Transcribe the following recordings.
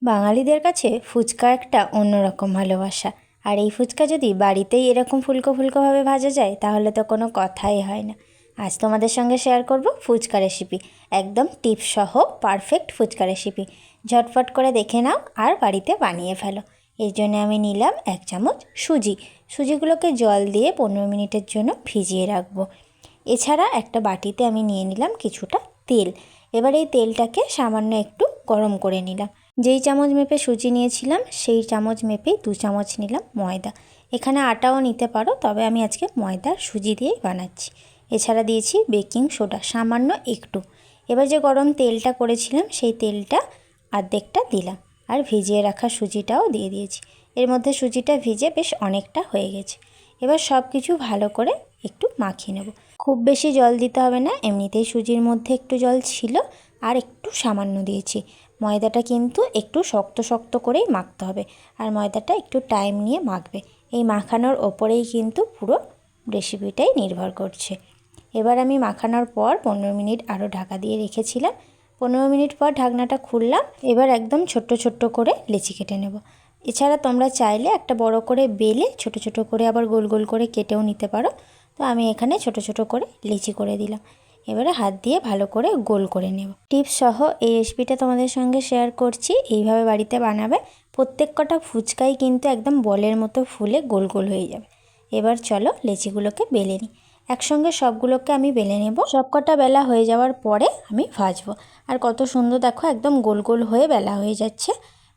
বাঙালিদের কাছে ফুচকা একটা অন্যরকম ভালোবাসা। আর এই ফুচকা যদি বাড়িতেই এরকম ফুলকো ফুলকোভাবে ভাজা যায় তাহলে তো কোনো কথাই হয় না। আজ তোমাদের সঙ্গে শেয়ার করব ফুচকা রেসিপি, একদম টিপস সহ পারফেক্ট ফুচকা রেসিপি। ঝটফট করে দেখে নাও আর বাড়িতে বানিয়ে ফেলো। এর জন্য আমি নিলাম 1 চামচ সুজিগুলোকে জল দিয়ে 15 মিনিটের জন্য ভিজিয়ে রাখবো। এছাড়া একটা বাটিতে আমি নিয়ে নিলাম কিছুটা তেল। এবার এই তেলটাকে সামান্য একটু গরম করে নিলাম। যেই চামচ মেপে সুজি নিয়েছিলাম সেই চামচ মেপেই 2 চামচ নিলাম ময়দা। এখানে আটাও নিতে পারো, তবে আমি আজকে ময়দার সুজি দিয়েই বানাচ্ছি। এছাড়া দিয়েছি বেকিং সোডা সামান্য একটু। এবার যে গরম তেলটা করেছিলাম সেই তেলটা অর্ধেকটা দিলাম, আর ভিজিয়ে রাখা সুজিটাও দিয়ে দিয়েছি। এর মধ্যে সুজিটা ভিজে বেশ অনেকটা হয়ে গেছে। এবার সব কিছু ভালো করে একটু মাখিয়ে নেব। খুব বেশি জল দিতে হবে না, এমনিতেই সুজির মধ্যে একটু জল ছিল, আর একটু সামান্য দিয়েছি। ময়দাটা কিন্তু একটু শক্ত শক্ত করেই মাখতে হবে, আর ময়দাটা একটু টাইম নিয়ে মাখবে। এই মাখানোর ওপরেই কিন্তু পুরো রেসিপিটাই নির্ভর করছে। এবার আমি মাখানোর পর 15 মিনিট আরও ঢাকা দিয়ে রেখেছিলাম। 15 মিনিট পর ঢাকনাটা খুললাম। এবার একদম ছোট্ট ছোট্ট করে লেচি কেটে নেব। এছাড়া তোমরা চাইলে একটা বড় করে বেলে ছোট ছোট করে আবার গোল গোল করে কেটেও নিতে পারো। তো আমি এখানে ছোট ছোট করে লেচি করে দিলাম। এবারে হাত দিয়ে ভালো করে গোল করে নেব। টিপস সহ এই রেসিপিটা তোমাদের সঙ্গে শেয়ার করছি, এইভাবে বাড়িতে বানাবে। প্রত্যেক কটা ফুচকাই কিন্তু একদম বলের মতো ফুলে গোল গোল হয়ে যাবে। এবার চলো লেচিগুলোকে বেলে নিই। একসঙ্গে সবগুলোকে আমি বেলে নেব। সব কটা বেলা হয়ে যাওয়ার পরে আমি ভাজবো। আর কত সুন্দর দেখো, একদম গোল গোল হয়ে বেলা হয়ে যাচ্ছে।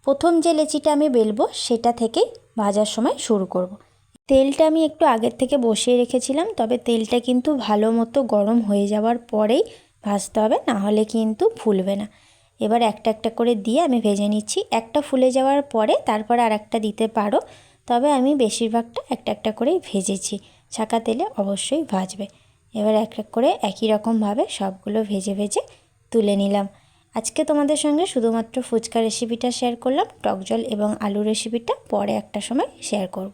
প্রথম যে লেচিটা আমি বেলবো সেটা থেকেই ভাজার সময় শুরু করব। তেলটা আমি একটু আগের থেকে বসিয়ে রেখেছিলাম, তবে তেলটা কিন্তু ভালো মতো গরম হয়ে যাওয়ার পরেই ভাজতে হবে, না হলে কিন্তু ফুলবে না। এবার একটা একটা করে দিয়ে আমি ভেজে নিচ্ছি। একটা ফুলে যাওয়ার পরে তারপরে আর একটা দিতে পারো, তবে আমি বেশিরভাগটা একটা একটা করেই ভেজেছি। ছাঁকা তেলে অবশ্যই ভাজবে। এবার এক এক করে একই রকমভাবে সবগুলো ভেজে ভেজে তুলে নিলাম। আজকে তোমাদের সঙ্গে শুধুমাত্র ফুচকা রেসিপিটা শেয়ার করলাম, টক জল এবং আলু রেসিপিটা পরে একটা সময় শেয়ার করব।